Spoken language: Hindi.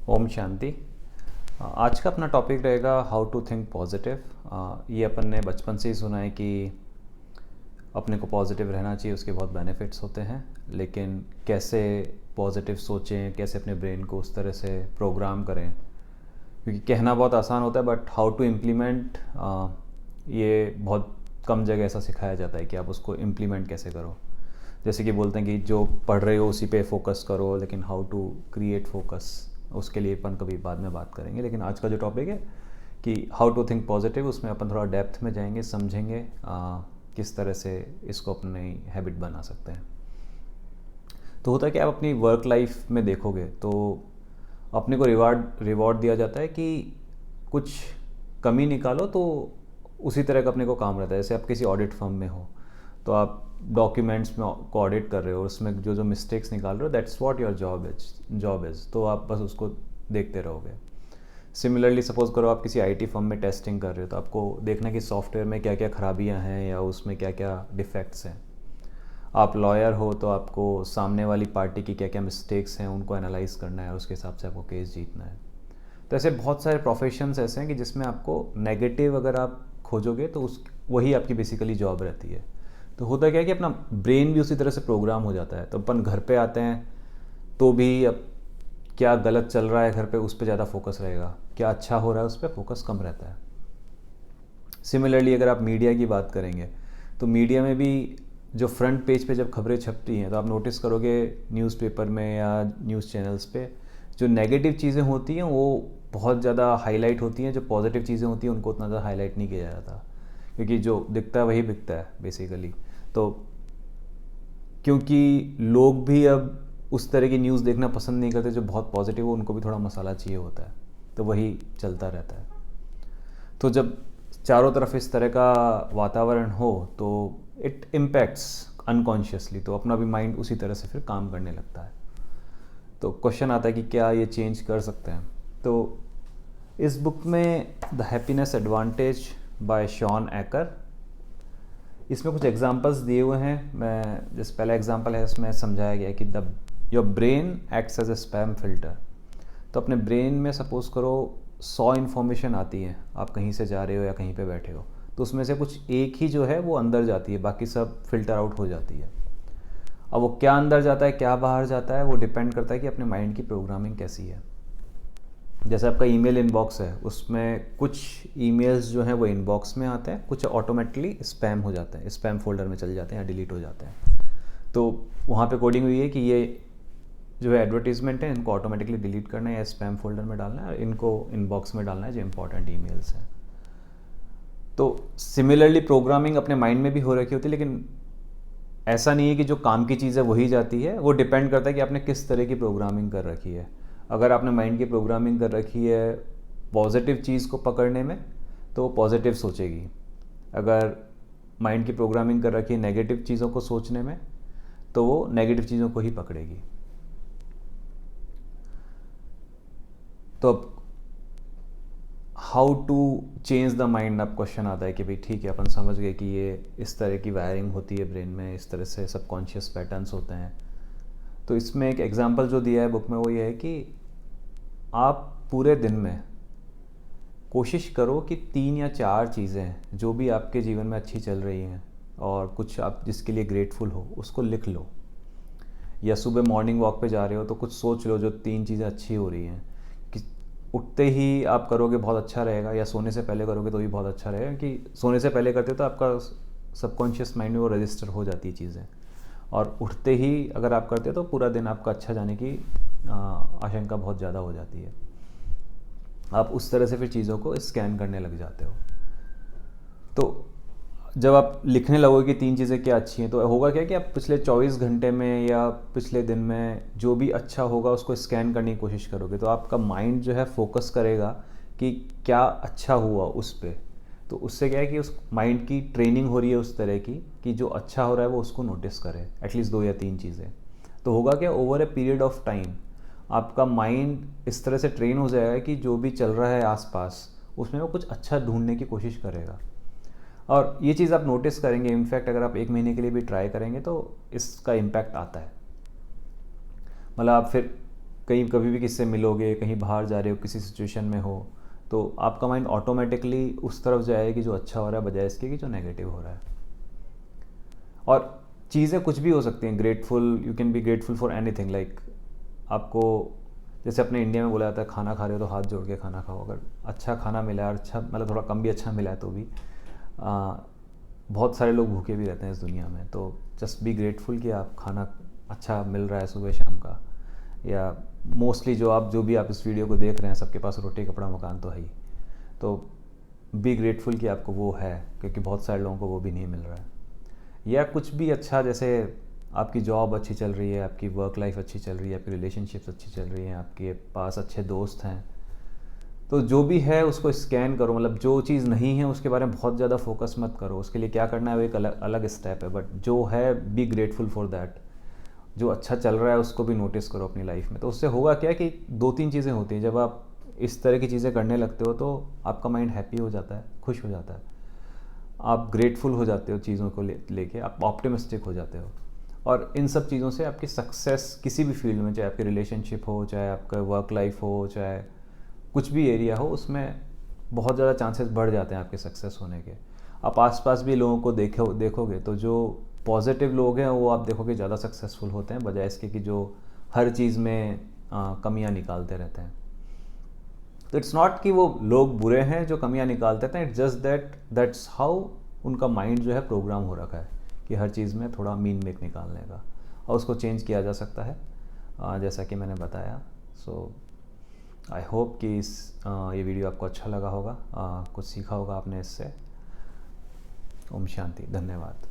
ओम शांति। आज का अपना टॉपिक रहेगा हाउ टू थिंक पॉजिटिव। ये अपन ने बचपन से ही सुना है कि अपने को पॉजिटिव रहना चाहिए, उसके बहुत बेनिफिट्स होते हैं। लेकिन कैसे पॉजिटिव सोचें, कैसे अपने ब्रेन को उस तरह से प्रोग्राम करें, क्योंकि कहना बहुत आसान होता है बट हाउ टू इम्प्लीमेंट ये बहुत कम जगह ऐसा सिखाया जाता है कि आप उसको इम्प्लीमेंट कैसे करो। जैसे कि बोलते हैं कि जो पढ़ रहे हो उसी पे फोकस करो, लेकिन हाउ टू क्रिएट फोकस उसके लिए अपन कभी बाद में बात करेंगे। लेकिन आज का जो टॉपिक है कि हाउ टू थिंक पॉजिटिव, उसमें अपन थोड़ा डेप्थ में जाएंगे, समझेंगे किस तरह से इसको अपनी हैबिट बना सकते हैं। तो होता है कि आप अपनी वर्क लाइफ में देखोगे तो अपने को रिवॉर्ड दिया जाता है कि कुछ कमी निकालो तो उसी तरह का अपने को काम रहता है। जैसे आप किसी ऑडिट फर्म में हो तो आप डॉक्यूमेंट्स में को ऑडिट कर रहे हो, उसमें जो जो मिस्टेक्स निकाल रहे हो, that's what your job is. तो आप बस उसको देखते रहोगे। सिमिलरली सपोज करो आप किसी आईटी फर्म में टेस्टिंग कर रहे हो तो आपको देखना कि सॉफ्टवेयर में क्या क्या खराबियां हैं या उसमें क्या क्या डिफेक्ट्स हैं। आप लॉयर हो तो आपको सामने वाली पार्टी की क्या क्या मिस्टेक्स हैं उनको एनालाइज करना है और उसके हिसाब से आपको केस जीतना है। तो ऐसे बहुत सारे प्रोफेशंस ऐसे हैं कि जिसमें आपको नेगेटिव अगर आप खोजोगे तो उस वही आपकी बेसिकली जॉब रहती है। तो होता क्या है कि अपना ब्रेन भी उसी तरह से प्रोग्राम हो जाता है। तो अपन घर पे आते हैं तो भी अब क्या गलत चल रहा है घर पे उस पर ज़्यादा फोकस रहेगा, क्या अच्छा हो रहा है उस पर फोकस कम रहता है। सिमिलरली अगर आप मीडिया की बात करेंगे तो मीडिया में भी जो फ्रंट पेज पे जब खबरें छपती हैं तो आप नोटिस करोगे न्यूज़पेपर में या न्यूज़ चैनल्स पे जो नेगेटिव चीज़ें होती हैं वो बहुत ज़्यादा हाईलाइट होती हैं, जो पॉजिटिव चीज़ें होती हैं उनको उतना ज़्यादा हाईलाइट नहीं किया जाता, क्योंकि जो दिखता है वही बिकता है बेसिकली। तो क्योंकि लोग भी अब उस तरह की न्यूज़ देखना पसंद नहीं करते जो बहुत पॉजिटिव हो, उनको भी थोड़ा मसाला चाहिए होता है, तो वही चलता रहता है। तो जब चारों तरफ इस तरह का वातावरण हो तो इट इम्पैक्ट्स अनकॉन्शियसली, तो अपना भी माइंड उसी तरह से फिर काम करने लगता है। तो क्वेश्चन आता है कि क्या ये चेंज कर सकते हैं। तो इस बुक में the happiness advantage by Shawn Achor, इसमें कुछ एग्जांपल्स दिए हुए हैं। मैं जिस पहला एग्जांपल है इसमें समझाया गया है कि the your brain acts as a spam filter. तो अपने ब्रेन में सपोज करो 100 इन्फॉर्मेशन आती है, आप कहीं से जा रहे हो या कहीं पे बैठे हो, तो उसमें से कुछ एक ही जो है वो अंदर जाती है, बाकी सब फिल्टर आउट हो जाती है। अब वो क्या अंदर जाता है क्या बाहर जाता है वो डिपेंड करता है कि अपने माइंड की प्रोग्रामिंग कैसी है। जैसे आपका ईमेल इनबॉक्स है, उसमें कुछ ईमेल्स जो हैं वो इनबॉक्स में आते हैं, कुछ ऑटोमेटिकली स्पैम हो जाते हैं, स्पैम फोल्डर में चले जाते हैं या डिलीट हो जाते हैं। तो वहाँ पे कोडिंग हुई है कि ये जो है एडवर्टीजमेंट है इनको ऑटोमेटिकली डिलीट करना है या स्पैम फोल्डर में डालना है और इनको इनबॉक्स में डालना है जो इंपॉर्टेंट ईमेल्स हैं। तो सिमिलरली प्रोग्रामिंग अपने माइंड में भी हो रखी होती है, लेकिन ऐसा नहीं है कि जो काम की चीज़ है वही जाती है, वो डिपेंड करता है कि आपने किस तरह की प्रोग्रामिंग कर रखी है। अगर आपने माइंड की प्रोग्रामिंग कर रखी है पॉजिटिव चीज़ को पकड़ने में तो वो पॉजिटिव सोचेगी। अगर माइंड की प्रोग्रामिंग कर रखी है नेगेटिव चीज़ों को सोचने में तो वो नेगेटिव चीज़ों को ही पकड़ेगी। तो अब how to change the mind, अब क्वेश्चन आता है कि भाई ठीक है अपन समझ गए कि ये इस तरह की वायरिंग होती है ब्रेन में, इस तरह से सबकॉन्शियस पैटर्न्स होते हैं। तो इसमें एक एग्जांपल जो दिया है बुक में वो ये है कि आप पूरे दिन में कोशिश करो कि 3 या 4 चीज़ें जो भी आपके जीवन में अच्छी चल रही हैं और कुछ आप जिसके लिए ग्रेटफुल हो उसको लिख लो। या सुबह मॉर्निंग वॉक पे जा रहे हो तो कुछ सोच लो जो 3 चीज़ें अच्छी हो रही हैं, कि उठते ही आप करोगे बहुत अच्छा रहेगा, या सोने से पहले करोगे तो भी बहुत अच्छा रहेगा, क्योंकि सोने से पहले करते हो तो आपका सबकॉन्शियस माइंड में वो रजिस्टर हो जाती है चीज़ें, और उठते ही अगर आप करते हो तो पूरा दिन आपका अच्छा जाने की आशंका बहुत ज़्यादा हो जाती है। आप उस तरह से फिर चीज़ों को स्कैन करने लग जाते हो। तो जब आप लिखने लगोगे कि 3 चीज़ें क्या अच्छी हैं तो होगा क्या कि आप पिछले 24 घंटे में या पिछले दिन में जो भी अच्छा होगा उसको स्कैन करने की कोशिश करोगे, तो आपका माइंड जो है फोकस करेगा कि क्या अच्छा हुआ उस पर। तो उससे क्या है कि उस माइंड की ट्रेनिंग हो रही है उस तरह की कि जो अच्छा हो रहा है वो उसको नोटिस करे, एटलीस्ट 2 या 3 चीज़ें। तो होगा क्या, over a period of time आपका माइंड इस तरह से ट्रेन हो जाएगा कि जो भी चल रहा है आसपास उसमें वो कुछ अच्छा ढूंढने की कोशिश करेगा। और ये चीज़ आप नोटिस करेंगे, इनफैक्ट अगर आप 1 महीने के लिए भी ट्राई करेंगे तो इसका इम्पैक्ट आता है। मतलब आप फिर कहीं कभी भी किससे मिलोगे, कहीं बाहर जा रहे हो, किसी सिचुएशन में हो, तो आपका माइंड ऑटोमेटिकली उस तरफ जाएगा कि जो अच्छा हो रहा है बजाय इसके कि जो नेगेटिव हो रहा है। और चीज़ें कुछ भी हो सकती हैं, grateful, you can be grateful for anything. Like आपको जैसे अपने इंडिया में बोला जाता है खाना खा रहे हो तो हाथ जोड़ के खाना खाओ। अगर अच्छा खाना मिला है और अच्छा मतलब थोड़ा कम भी अच्छा मिला है तो भी बहुत सारे लोग भूखे भी रहते हैं इस दुनिया में। तो जस्ट बी ग्रेटफुल कि आप खाना अच्छा मिल रहा है सुबह शाम का, या मोस्टली जो भी आप इस वीडियो को देख रहे हैं सबके पास रोटी कपड़ा मकान तो है ही। तो बी ग्रेटफुल कि आपको वो है, क्योंकि बहुत सारे लोगों को वो भी नहीं मिल रहा है। या कुछ भी अच्छा, जैसे आपकी जॉब अच्छी चल रही है, आपकी वर्क लाइफ अच्छी चल रही है, आपकी रिलेशनशिप्स अच्छी चल रही हैं, आपके पास अच्छे दोस्त हैं, तो जो भी है उसको स्कैन करो। मतलब जो चीज़ नहीं है उसके बारे में बहुत ज़्यादा फोकस मत करो, उसके लिए क्या करना है वो एक अलग अलग स्टेप है, बट जो है बी ग्रेटफुल फॉर दैट। जो अच्छा चल रहा है उसको भी नोटिस करो अपनी लाइफ में। तो उससे होगा क्या कि 2-3 चीज़ें होती हैं। जब आप इस तरह की चीज़ें करने लगते हो तो आपका माइंड हैप्पी हो जाता है, खुश हो जाता है, आप ग्रेटफुल हो जाते हो चीज़ों को लेके, आप ऑप्टिमिस्टिक हो जाते हो। और इन सब चीज़ों से आपकी सक्सेस किसी भी फील्ड में, चाहे आपकी रिलेशनशिप हो, चाहे आपका वर्क लाइफ हो, चाहे कुछ भी एरिया हो, उसमें बहुत ज़्यादा चांसेस बढ़ जाते हैं आपके सक्सेस होने के। आप आसपास भी लोगों को देखोगे तो जो पॉजिटिव लोग हैं वो आप देखोगे ज़्यादा सक्सेसफुल होते हैं, बजाय इसके कि जो हर चीज़ में कमियां निकालते रहते हैं। तो इट्स नॉट कि वो लोग बुरे हैं जो कमियां निकालते रहते हैं, इट्स जस्ट दैट्स हाउ उनका माइंड जो है प्रोग्राम हो रखा है कि हर चीज़ में थोड़ा मीन मेक निकालने का, और उसको चेंज किया जा सकता है जैसा कि मैंने बताया। सो आई होप कि ये वीडियो आपको अच्छा लगा होगा, कुछ सीखा होगा आपने इससे। ओम शांति, धन्यवाद।